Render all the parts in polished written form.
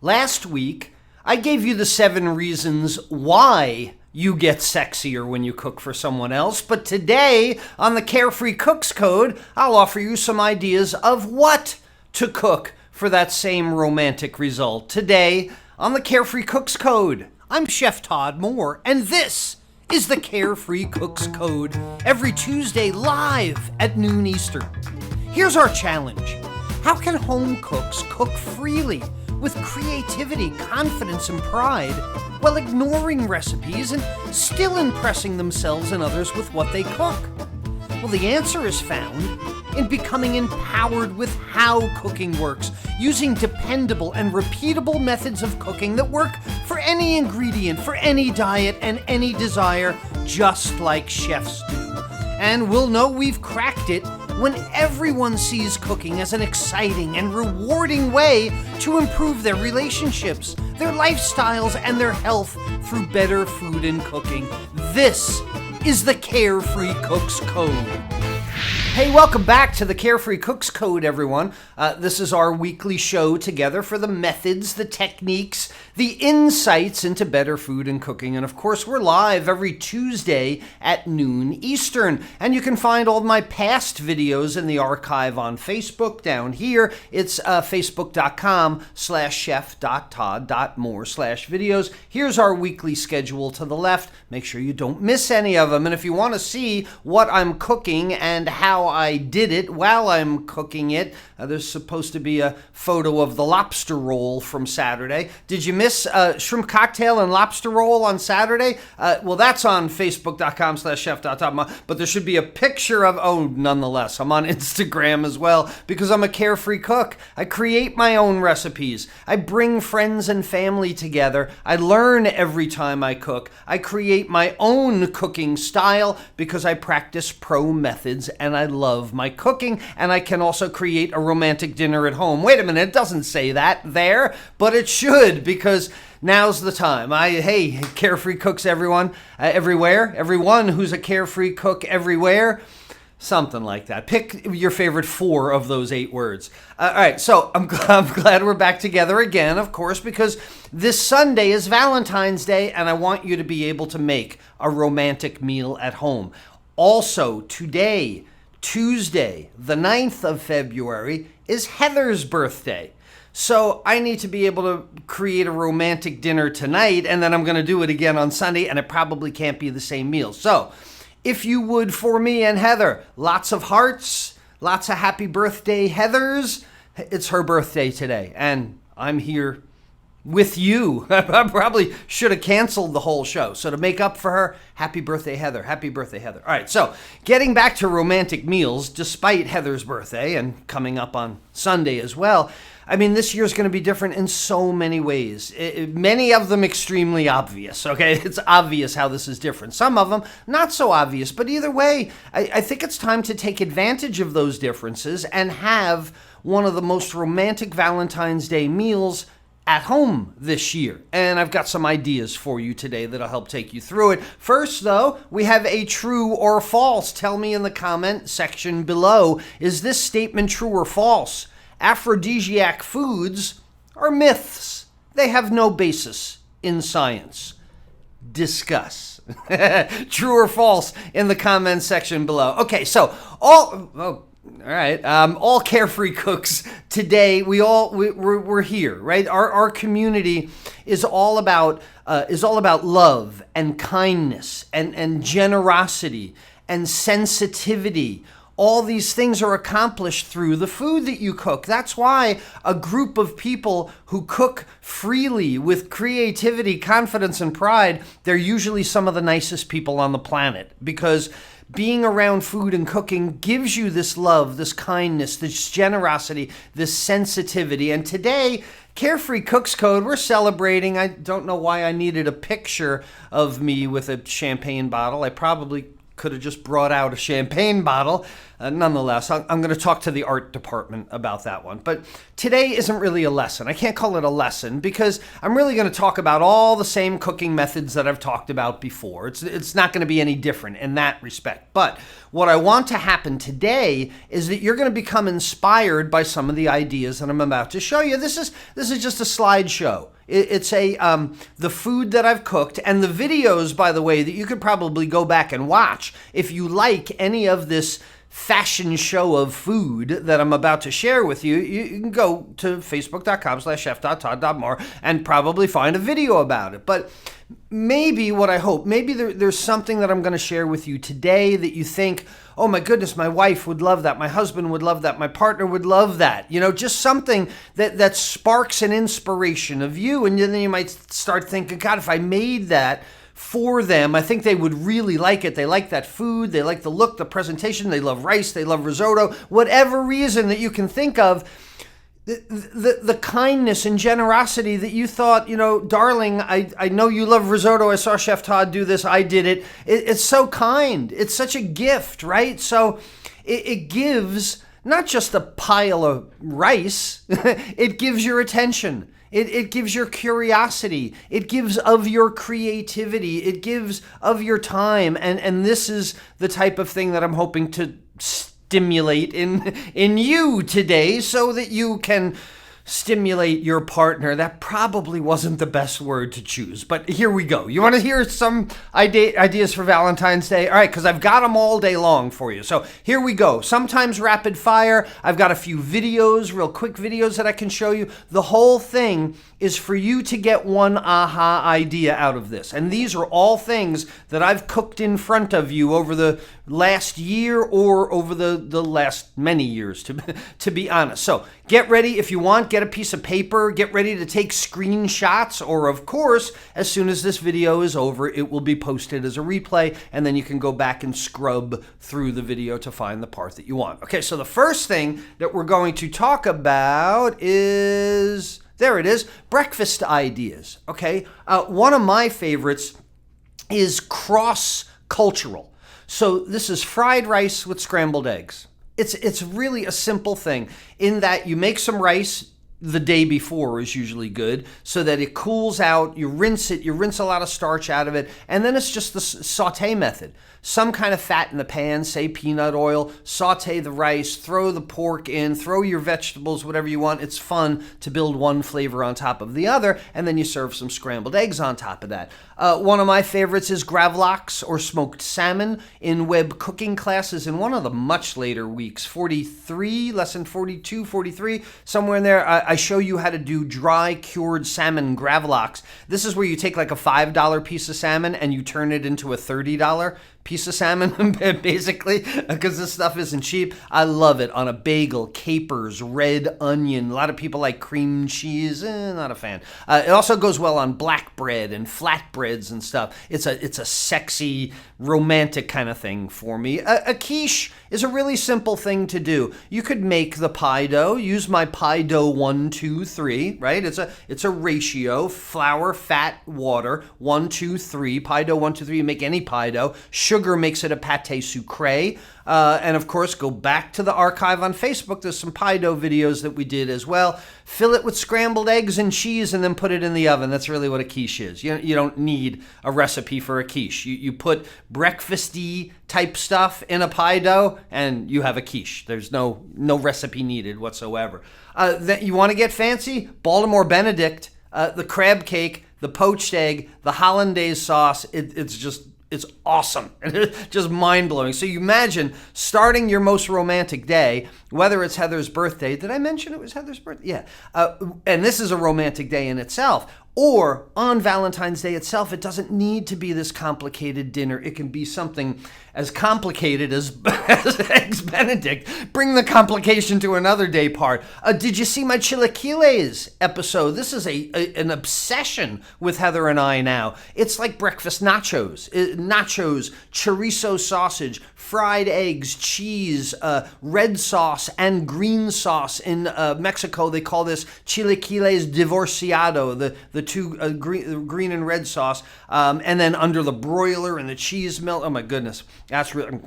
Last week, I gave you the 7 reasons why you get sexier when you cook for someone else. But today, on the Carefree Cook's Code, I'll offer you some ideas of what to cook for that same romantic result. Today, on the Carefree Cook's Code, I'm Chef Todd Moore, and this is the Carefree Cook's Code, every Tuesday live at noon Eastern. Here's our challenge. How can home cooks cook freely with creativity, confidence, and pride while ignoring recipes and still impressing themselves and others with what they cook? Well, the answer is found in becoming empowered with how cooking works, using dependable and repeatable methods of cooking that work for any ingredient, for any diet, and any desire, just like chefs do. And we'll know we've cracked it when everyone sees cooking as an exciting and rewarding way to improve their relationships, their lifestyles, and their health through better food and cooking. This is the Carefree Cook's Code. Hey, welcome back to the Carefree Cook's Code, everyone. This is our weekly show together for the methods, the techniques, the insights into better food and cooking. And of course, we're live every Tuesday at noon Eastern. And you can find all my past videos in the archive on Facebook down here. It's facebook.com/chef.todd.moore/videos. Here's our weekly schedule to the left. Make sure you don't miss any of them. And if you want to see what I'm cooking and how I did it while I'm cooking it, there's supposed to be a photo of the lobster roll from Saturday. Did you miss shrimp cocktail and lobster roll on Saturday? Well, that's on facebook.com/chef.todd. But there should be a picture of, nonetheless, I'm on Instagram as well because I'm a carefree cook. I create my own recipes. I bring friends and family together. I learn every time I cook. I create my own cooking style because I practice pro methods and I love my cooking, and I can also create a romantic dinner at home. Wait a minute, it doesn't say that there, but it should, because now's the time. Hey, carefree cooks, everyone, everywhere, everyone who's a carefree cook everywhere, something like that. Pick your favorite 4 of those 8 words. All right, so I'm glad we're back together again, of course, because this Sunday is Valentine's Day, and I want you to be able to make a romantic meal at home. Also, today, Tuesday, the 9th of February, is Heather's birthday. So I need to be able to create a romantic dinner tonight, and then I'm going to do it again on Sunday, and it probably can't be the same meal. So if you would, for me and Heather, lots of hearts, lots of happy birthday Heathers. It's her birthday today, and I'm here with you. I probably should have canceled the whole show. So to make up for her, happy birthday, Heather. Happy birthday, Heather. All right, so getting back to romantic meals, despite Heather's birthday and coming up on Sunday as well, I mean, this year's going to be different in so many ways. Many of them extremely obvious, okay? It's obvious how this is different. Some of them not so obvious, but either way, I think it's time to take advantage of those differences and have one of the most romantic Valentine's Day meals at home this year. And I've got some ideas for you today that'll help take you through it. First, though, we have a true or false. Tell me in the comment section below, is this statement true or false? Aphrodisiac foods are myths. They have no basis in science. Discuss. True or false in the comment section below. Okay, so all carefree cooks today, we're here, right? Our community is all about love and kindness and generosity and sensitivity. All these things are accomplished through the food that you cook. That's why a group of people who cook freely with creativity, confidence, and pride, they're usually some of the nicest people on the planet, because being around food and cooking gives you this love, this kindness, this generosity, this sensitivity. And today, Carefree Cook's Code, we're celebrating. I don't know why I needed a picture of me with a champagne bottle. I probably could have just brought out a champagne bottle. nonetheless, I'm going to talk to the art department about that one. But today isn't really a lesson. I can't call it a lesson because I'm really going to talk about all the same cooking methods that I've talked about before. It's not going to be any different in that respect. But what I want to happen today is that you're going to become inspired by some of the ideas that I'm about to show you. This is just a slideshow. It's the food that I've cooked and the videos, by the way, that you could probably go back and watch if you like any of this fashion show of food that I'm about to share with you. You can go to facebook.com/chef.todd.moore and probably find a video about it. But maybe what I hope, maybe there's something that I'm going to share with you today that you think, oh my goodness, my wife would love that, my husband would love that, my partner would love that. Just something that sparks an inspiration of you. And then you might start thinking, God, if I made that for them, I think they would really like it. They like that food. They like the look, the presentation. They love rice. They love risotto. Whatever reason that you can think of, the kindness and generosity that you thought, darling, I know you love risotto. I saw Chef Todd do this. I did it. It's so kind. It's such a gift, right? So it gives not just a pile of rice. It gives your attention. It gives your curiosity. It gives of your creativity. It gives of your time. And this is the type of thing that I'm hoping to stimulate in you today so that you can stimulate your partner. That probably wasn't the best word to choose, but here we go. You want to hear some ideas for Valentine's Day? All right, because I've got them all day long for you. So here we go. Sometimes rapid fire. I've got a few videos, real quick videos that I can show you. The whole thing is for you to get one aha idea out of this. And these are all things that I've cooked in front of you over the last year or over the last many years, to be honest. So get ready if you want. Get a piece of paper. Get ready to take screenshots. Or, of course, as soon as this video is over, it will be posted as a replay. And then you can go back and scrub through the video to find the part that you want. Okay, so the first thing that we're going to talk about is... there it is, breakfast ideas, okay? One of my favorites is cross-cultural. So this is fried rice with scrambled eggs. It's really a simple thing in that you make some rice the day before is usually good so that it cools out. You rinse it, you rinse a lot of starch out of it, and then it's just the saute method. Some kind of fat in the pan, say peanut oil, saute the rice, throw the pork in, throw your vegetables, whatever you want. It's fun to build one flavor on top of the other, and then you serve some scrambled eggs on top of that. One of my favorites is gravlax or smoked salmon in web cooking classes in one of the much later weeks, 43, lesson 42, 43, somewhere in there. I show you how to do dry cured salmon gravlax. This is where you take like a $5 piece of salmon and you turn it into a $30 piece of salmon, basically, because this stuff isn't cheap. I love it on a bagel, capers, red onion. A lot of people like cream cheese. Not a fan. It also goes well on black bread and flatbreads and stuff. It's a sexy, romantic kind of thing for me. A quiche is a really simple thing to do. You could make the pie dough. Use my pie dough 1, 2, 3. Right? It's a ratio: flour, fat, water. 1, 2, 3. Pie dough 1, 2, 3. You make any pie dough. Sugar makes it a pâté sucré. And of course, go back to the archive on Facebook. There's some pie dough videos that we did as well. Fill it with scrambled eggs and cheese and then put it in the oven. That's really what a quiche is. You don't need a recipe for a quiche. You put breakfasty type stuff in a pie dough and you have a quiche. There's no recipe needed whatsoever. You want to get fancy? Baltimore Benedict, the crab cake, the poached egg, the hollandaise sauce. It's awesome. It's just mind-blowing. So you imagine starting your most romantic day, whether it's Heather's birthday. Did I mention it was Heather's birthday? Yeah. And this is a romantic day in itself. Or on Valentine's Day itself, it doesn't need to be this complicated dinner. It can be something as complicated as Eggs Benedict. Bring the complication to another day part. Did you see my chilaquiles episode? This is an obsession with Heather and I now. It's like breakfast nachos. Nachos, chorizo sausage, fried eggs, cheese, red sauce, and green sauce. In Mexico, they call this chilaquiles divorciado, the two green and red sauce, and then under the broiler and the cheese melt. Oh my goodness, that's really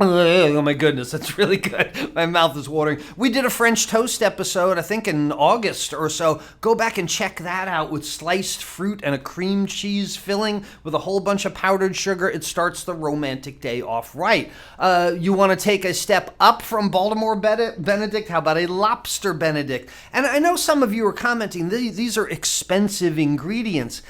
Oh my goodness, that's really good. My mouth is watering. We did a French toast episode, I think in August or so. Go back and check that out with sliced fruit and a cream cheese filling with a whole bunch of powdered sugar. It starts the romantic day off right. You want to take a step up from Baltimore Benedict? How about a lobster Benedict? And I know some of you are commenting, these are expensive ingredients.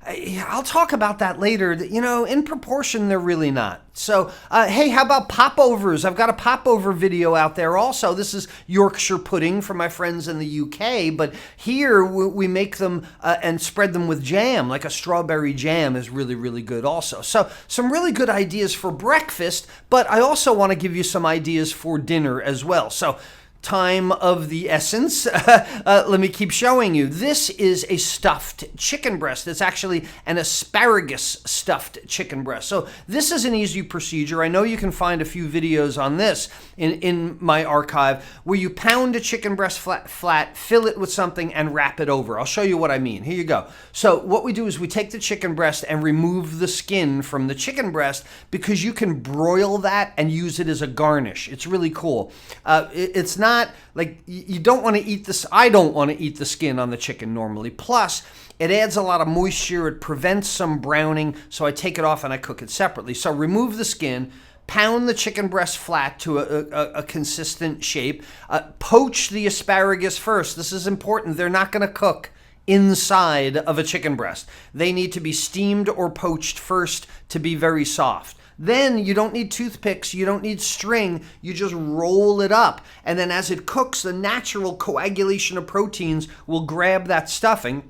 I'll talk about that later. You know, in proportion, they're really not. So, hey, how about popovers? I've got a popover video out there also. This is Yorkshire pudding for my friends in the UK, but here we make them and spread them with jam, like a strawberry jam is really, really good also. So, some really good ideas for breakfast, but I also want to give you some ideas for dinner as well. So, time of the essence. Let me keep showing you. This is a stuffed chicken breast. It's actually an asparagus stuffed chicken breast. So this is an easy procedure. I know you can find a few videos on this in my archive where you pound a chicken breast flat, fill it with something, and wrap it over. I'll show you what I mean. Here you go. So what we do is we take the chicken breast and remove the skin from the chicken breast because you can broil that and use it as a garnish. It's really cool. It's not like you don't want to eat this. I don't want to eat the skin on the chicken normally. Plus, it adds a lot of moisture. It prevents some browning. So I take it off and I cook it separately. So remove the skin, pound the chicken breast flat to a consistent shape. Poach the asparagus first. This is important. They're not going to cook inside of a chicken breast. They need to be steamed or poached first to be very soft. Then you don't need toothpicks, you don't need string, you just roll it up. And then as it cooks, the natural coagulation of proteins will grab that stuffing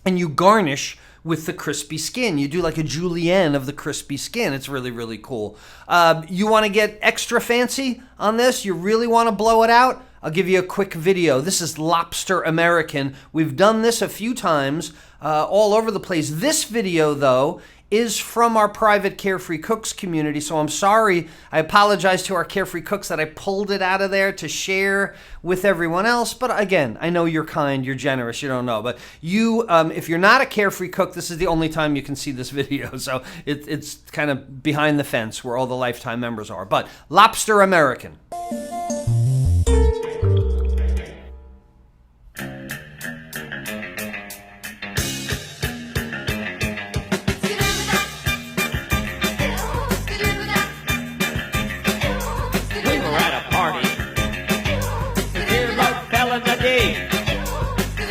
and you garnish with the crispy skin. You do like a julienne of the crispy skin. It's really, really cool. You want to get extra fancy on this? You really want to blow it out? I'll give you a quick video. This is Lobster American. We've done this a few times all over the place. This video, though, is from our private Carefree Cooks community, so I'm sorry. I apologize to our Carefree Cooks that I pulled it out of there to share with everyone else, but again, I know you're kind, you're generous, you don't know, but you, if you're not a Carefree Cook, this is the only time you can see this video, so it's kind of behind the fence where all the lifetime members are, but Lobster American.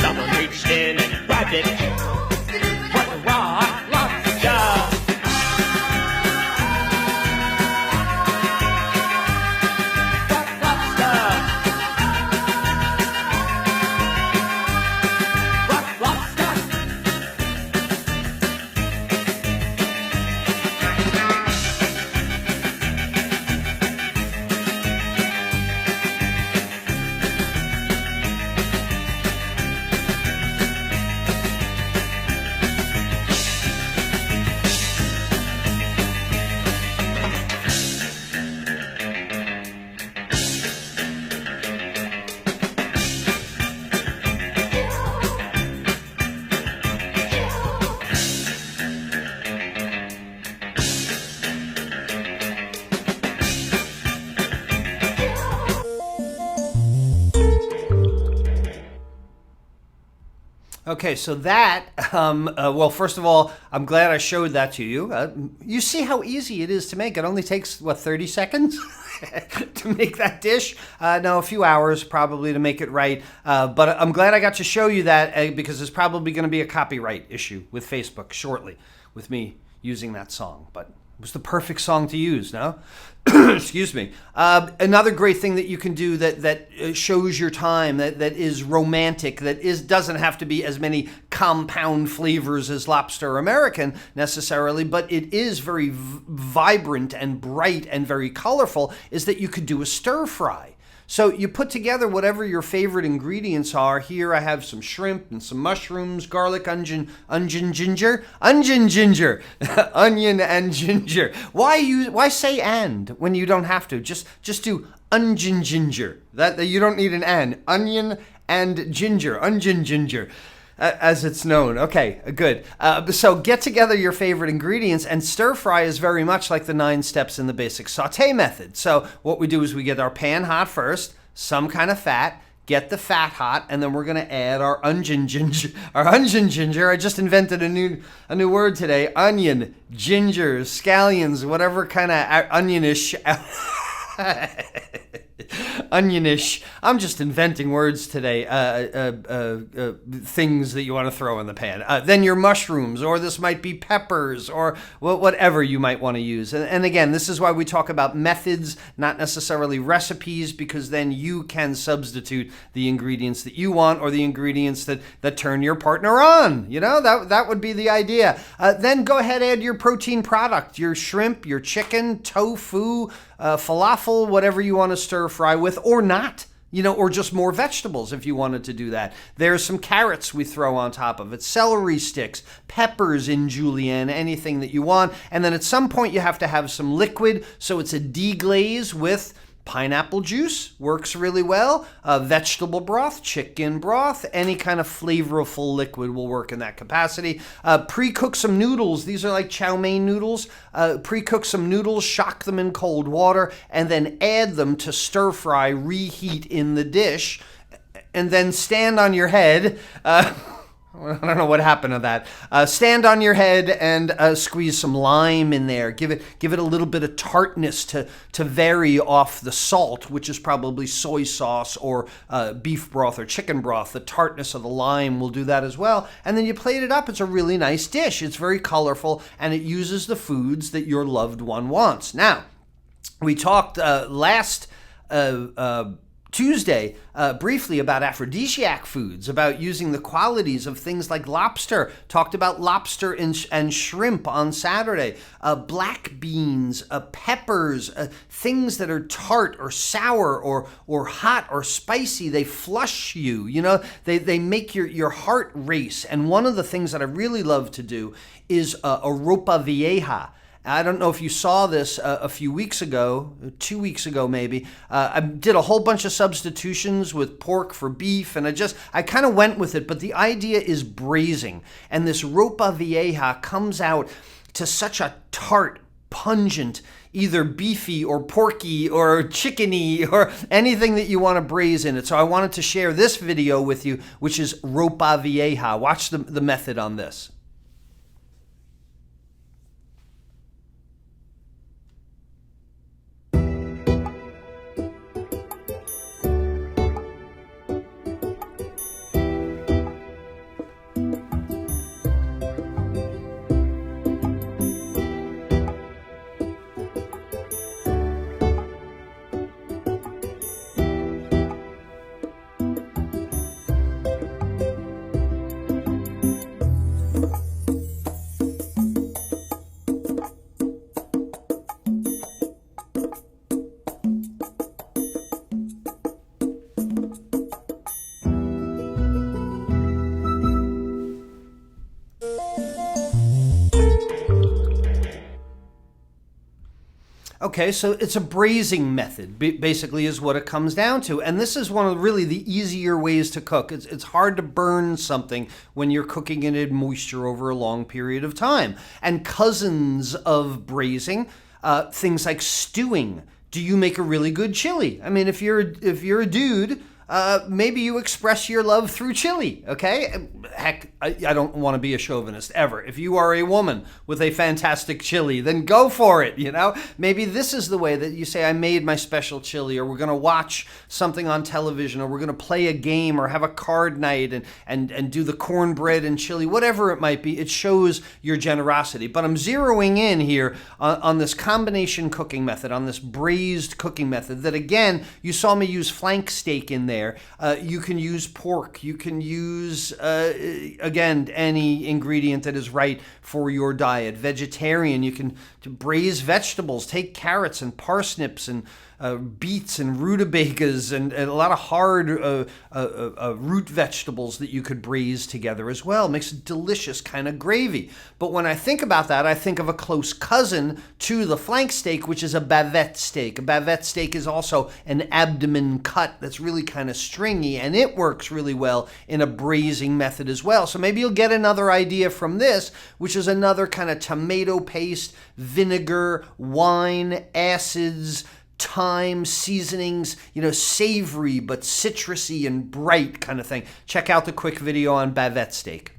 Someone reached in and grabbed it. What a raw lobster! What lobster? What lobster? Okay, so that, well, first of all, I'm glad I showed that to you. You see how easy it is to make. It only takes, what, 30 seconds to make that dish? No, a few hours probably to make it right. But I'm glad I got to show you that because there's probably going to be a copyright issue with Facebook shortly with me using that song. But it was the perfect song to use, no? Excuse me. Another great thing that you can do that shows your time, that is romantic, doesn't have to be as many compound flavors as Lobster American necessarily, but it is very vibrant and bright and very colorful, is that you could do a stir fry. So you put together whatever your favorite ingredients are. Here I have some shrimp and some mushrooms, garlic, onion, ginger, onion and ginger. Why say and when you don't have to? Just do onion ginger. That you don't need an and. Onion and ginger, onion ginger. As it's known. Okay, good. So get together your favorite ingredients, and stir fry is very much like the 9 steps in the basic saute method. So what we do is we get our pan hot first, some kind of fat, get the fat hot, and then we're going to add our onion ginger. I just invented a new word today. Onion, ginger, scallions, whatever kind of onionish. Onionish. I'm just inventing words today. Things that you want to throw in the pan. Then your mushrooms, or this might be peppers, or whatever you might want to use. And again, this is why we talk about methods, not necessarily recipes, because then you can substitute the ingredients that you want, or the ingredients that turn your partner on. That would be the idea. Then go ahead, add your protein product, your shrimp, your chicken, tofu, falafel, whatever you want to stir fry with, or not, or just more vegetables if you wanted to do that. There's some carrots we throw on top of it, celery sticks, peppers in julienne, anything that you want. And then at some point you have to have some liquid, so it's a deglaze with pineapple juice, works really well. Vegetable broth, chicken broth, any kind of flavorful liquid will work in that capacity. Pre-cook some noodles. These are like chow mein noodles. Pre-cook some noodles, shock them in cold water, and then add them to stir fry, reheat in the dish, and then stand on your head. I don't know what happened to that. Stand on your head and squeeze some lime in there. Give it a little bit of tartness to vary off the salt, which is probably soy sauce or beef broth or chicken broth. The tartness of the lime will do that as well. And then you plate it up. It's a really nice dish. It's very colorful, and it uses the foods that your loved one wants. Now, we talked last Tuesday, briefly about aphrodisiac foods, about using the qualities of things like lobster. Talked about lobster and shrimp on Saturday. Black beans, peppers, things that are tart or sour or hot or spicy. They flush you. They make your heart race. And one of the things that I really love to do is a ropa vieja. I don't know if you saw this a few weeks ago, 2 weeks ago maybe. I did a whole bunch of substitutions with pork for beef, and I kind of went with it, but the idea is braising. And this ropa vieja comes out to such a tart, pungent, either beefy or porky or chickeny or anything that you want to braise in it. So I wanted to share this video with you, which is ropa vieja. Watch the method on this. Okay, so it's a braising method, basically is what it comes down to. And this is one of really the easier ways to cook. It's hard to burn something when you're cooking it in moisture over a long period of time. And cousins of braising, things like stewing. Do you make a really good chili? I mean, if you're a dude, maybe you express your love through chili, okay? Heck, I don't want to be a chauvinist ever. If you are a woman with a fantastic chili, then go for it, Maybe this is the way that you say, I made my special chili, or we're going to watch something on television, or we're going to play a game, or have a card night and do the cornbread and chili, whatever it might be. It shows your generosity. But I'm zeroing in here on this combination cooking method, on this braised cooking method that, again, you saw me use flank steak in there. You can use pork. You can use, again, any ingredient that is right for your diet. Vegetarian, you can braise vegetables. Take carrots and parsnips and beets and rutabagas and a lot of hard root vegetables that you could braise together as well. It makes a delicious kind of gravy. But when I think about that, I think of a close cousin to the flank steak, which is a bavette steak. A bavette steak is also an abdomen cut that's really kind of stringy, and it works really well in a braising method as well. So maybe you'll get another idea from this, which is another kind of tomato paste, vinegar, wine, acids, thyme, seasonings, savory but citrusy and bright kind of thing. Check out the quick video on bavette steak.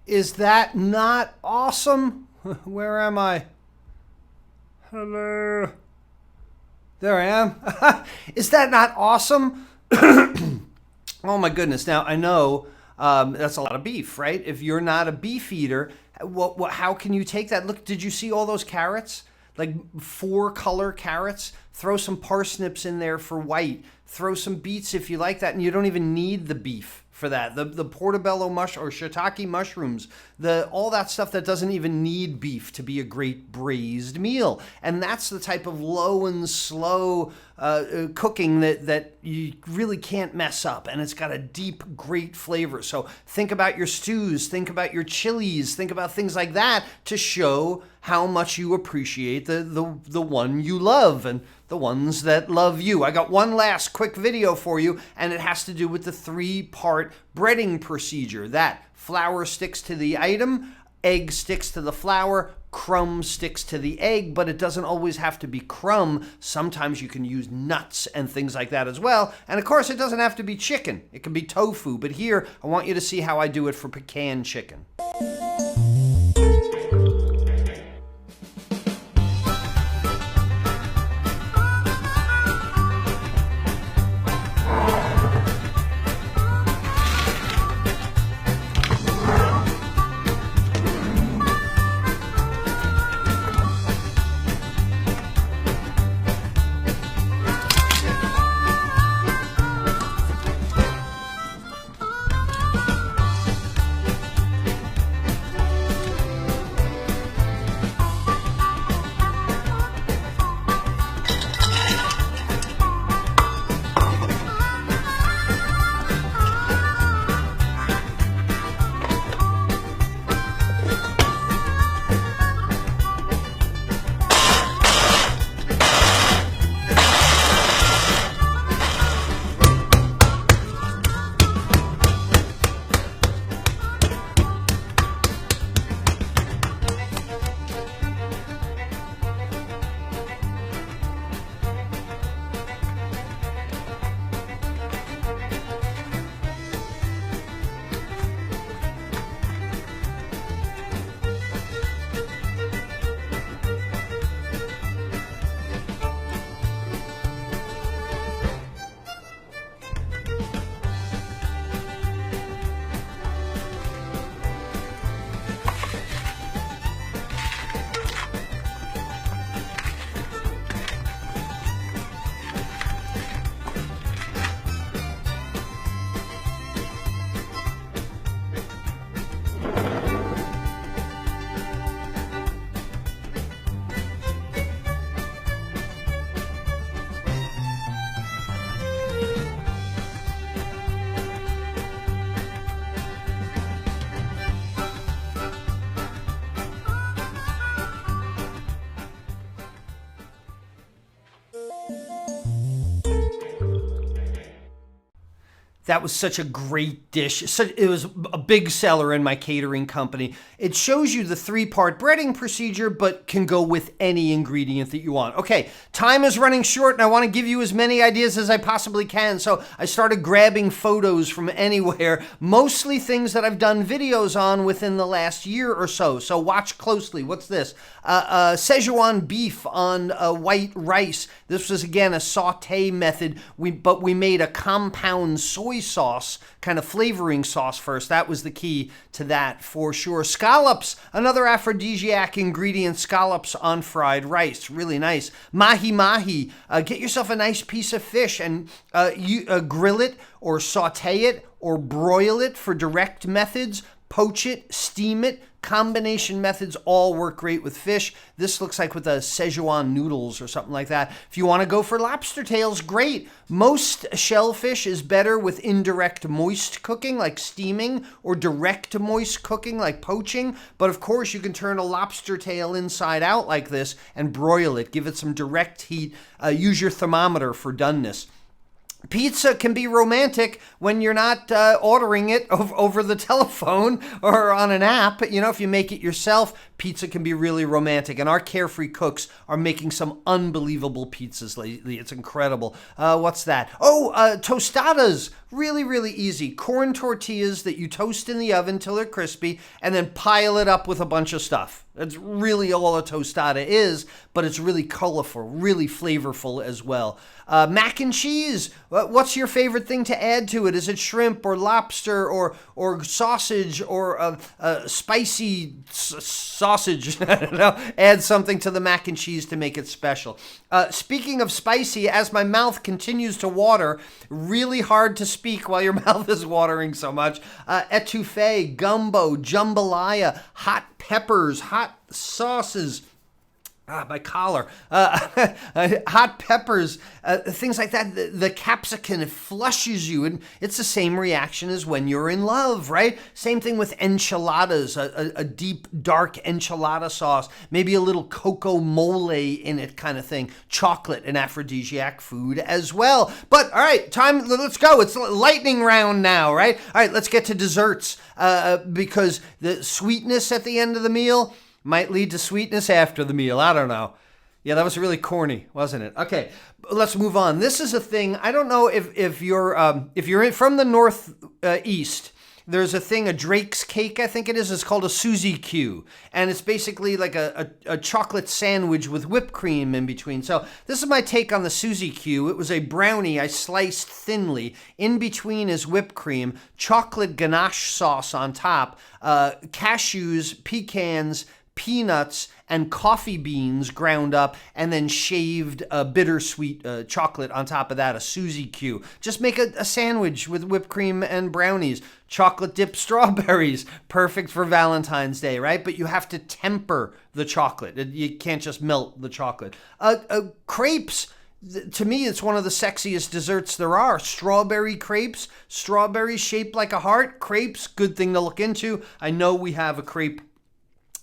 Is that not awesome? Where am I? Hello. There I am. Is that not awesome? Oh my goodness. Now I know that's a lot of beef, right? If you're not a beef eater, how can you take that? Look, did you see all those carrots? Like 4-color carrots? Throw some parsnips in there for white. Throw some beets if you like that, and you don't even need the beef for that. The portobello mush or shiitake mushrooms, all that stuff that doesn't even need beef to be a great braised meal. And that's the type of low and slow cooking that you really can't mess up. And it's got a deep, great flavor. So think about your stews, think about your chilies, think about things like that to show how much you appreciate the one you love and the ones that love you. I got one last quick video for you, and it has to do with the 3-part breading procedure. That flour sticks to the item, egg sticks to the flour, crumb sticks to the egg, but it doesn't always have to be crumb. Sometimes you can use nuts and things like that as well. And of course, it doesn't have to be chicken. It can be tofu, but here I want you to see how I do it for pecan chicken. That was such a great dish. It was a big seller in my catering company. It shows you the 3-part breading procedure, but can go with any ingredient that you want. Okay, time is running short, and I want to give you as many ideas as I possibly can. So I started grabbing photos from anywhere, mostly things that I've done videos on within the last year or so. So watch closely. What's this? Szechuan beef on white rice. This was, again, a saute method, but we made a compound soy sauce, kind of flavoring sauce first. That was the key to that for sure. Scallops, another aphrodisiac ingredient, scallops on fried rice. Really nice. Mahi-mahi, get yourself a nice piece of fish and you grill it or saute it or broil it for direct methods. Poach it, steam it, combination methods all work great with fish. This looks like with a Szechuan noodles or something like that. If you want to go for lobster tails, great. Most shellfish is better with indirect moist cooking like steaming or direct moist cooking like poaching. But of course you can turn a lobster tail inside out like this and broil it. Give it some direct heat. Use your thermometer for doneness. Pizza can be romantic when you're not ordering it over the telephone or on an app. You know, if you make it yourself, pizza can be really romantic. And our Carefree Cooks are making some unbelievable pizzas lately. It's incredible. What's that? Oh, tostadas. Really, really easy. Corn tortillas that you toast in the oven till they're crispy and then pile it up with a bunch of stuff. That's really all a tostada is, but it's really colorful, really flavorful as well. Mac and cheese. What's your favorite thing to add to it? Is it shrimp or lobster or sausage or spicy sausage? I don't know. Add something to the mac and cheese to make it special. Speaking of spicy, as my mouth continues to water, really hard to speak while your mouth is watering so much. Etouffee, gumbo, jambalaya, hot peppers, hot sauces. My collar. Hot peppers, things like that. The capsicum, it flushes you, and it's the same reaction as when you're in love, right? Same thing with enchiladas, a deep, dark enchilada sauce, maybe a little cocoa mole in it kind of thing. Chocolate, an aphrodisiac food as well. But, all right, let's go. It's lightning round now, right? All right, let's get to desserts, because the sweetness at the end of the meal might lead to sweetness after the meal. I don't know. Yeah, that was really corny, wasn't it? Okay, let's move on. This is a thing. I don't know if you're from the northeast. There's a thing, a Drake's cake, I think it is. It's called a Suzy Q, and it's basically like a chocolate sandwich with whipped cream in between. So this is my take on the Suzy Q. It was a brownie I sliced thinly. In between is whipped cream, chocolate ganache sauce on top, cashews, pecans, peanuts, and coffee beans ground up, and then shaved bittersweet chocolate on top of that, a Suzy Q. Just make a sandwich with whipped cream and brownies. Chocolate dipped strawberries, perfect for Valentine's Day, right? But you have to temper the chocolate. You can't just melt the chocolate. Crepes. To me, it's one of the sexiest desserts there are. Strawberry crepes, strawberries shaped like a heart. Crepes, good thing to look into. I know we have a crepe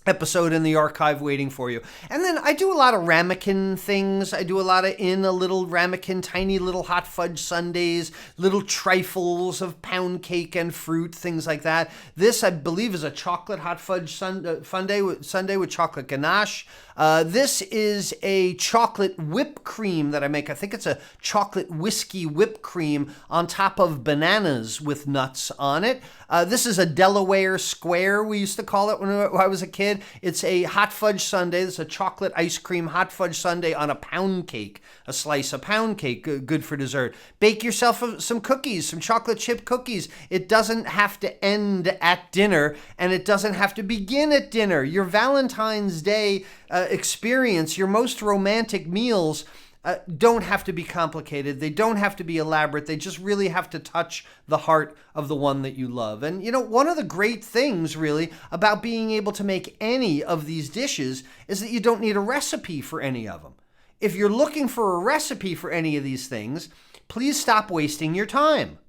episode in the archive waiting for you. And then I do a lot of ramekin things. I do a lot of in a little ramekin, tiny little hot fudge sundaes, little trifles of pound cake and fruit, things like that. This, I believe, is a chocolate hot fudge sundae with chocolate ganache. This is a chocolate whipped cream that I make. I think it's a chocolate whiskey whipped cream on top of bananas with nuts on it. This is a Delaware square, we used to call it when I was a kid. It's a hot fudge sundae. It's a chocolate ice cream hot fudge sundae on a pound cake, a slice of pound cake, good for dessert. Bake yourself some cookies, some chocolate chip cookies. It doesn't have to end at dinner, and it doesn't have to begin at dinner. Your Valentine's Day experience, your most romantic meals, don't have to be complicated. They don't have to be elaborate. They just really have to touch the heart of the one that you love. And, you know, one of the great things, really, about being able to make any of these dishes is that you don't need a recipe for any of them. If you're looking for a recipe for any of these things, please stop wasting your time.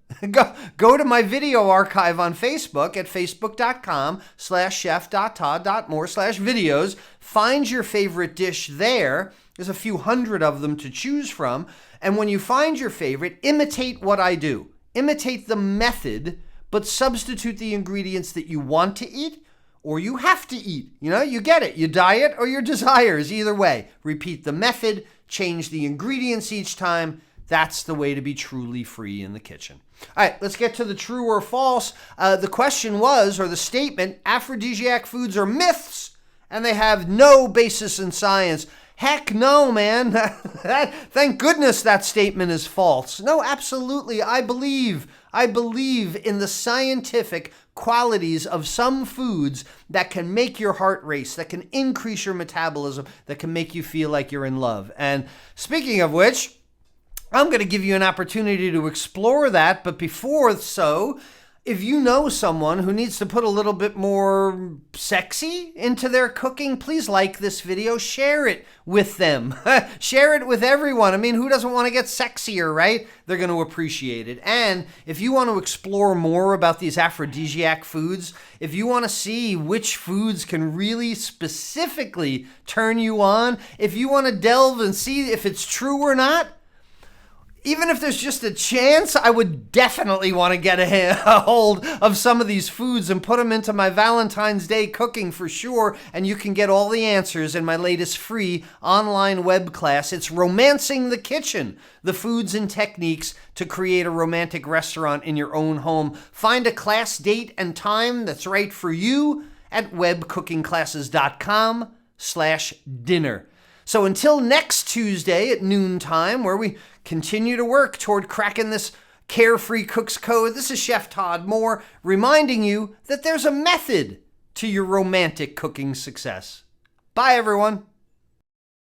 Go to my video archive on Facebook at facebook.com/chef.todd.moore/videos. Find your favorite dish there. There's a few hundred of them to choose from. And when you find your favorite, imitate what I do. Imitate the method, but substitute the ingredients that you want to eat or you have to eat. You know, you get it. Your diet or your desires, either way. Repeat the method, change the ingredients each time. That's the way to be truly free in the kitchen. All right, let's get to the true or false. The question was, or the statement, aphrodisiac foods are myths and they have no basis in science. Heck no, man. Thank goodness that statement is false. No, absolutely. I believe in the scientific qualities of some foods that can make your heart race, that can increase your metabolism, that can make you feel like you're in love. And speaking of which, I'm going to give you an opportunity to explore that. But before so, if you know someone who needs to put a little bit more sexy into their cooking, please like this video, share it with them. Share it with everyone. I mean, who doesn't want to get sexier, right? They're going to appreciate it. And if you want to explore more about these aphrodisiac foods, if you want to see which foods can really specifically turn you on, if you want to delve and see if it's true or not, Even if there's just a chance, I would definitely want to get a hold of some of these foods and put them into my Valentine's Day cooking for sure. And you can get all the answers in my latest free online web class. It's Romancing the Kitchen, the foods and techniques to create a romantic restaurant in your own home. Find a class date and time that's right for you at webcookingclasses.com/dinner. So until next Tuesday at noontime, where we continue to work toward cracking this Carefree Cook's code, this is Chef Todd Moore reminding you that there's a method to your romantic cooking success. Bye, everyone.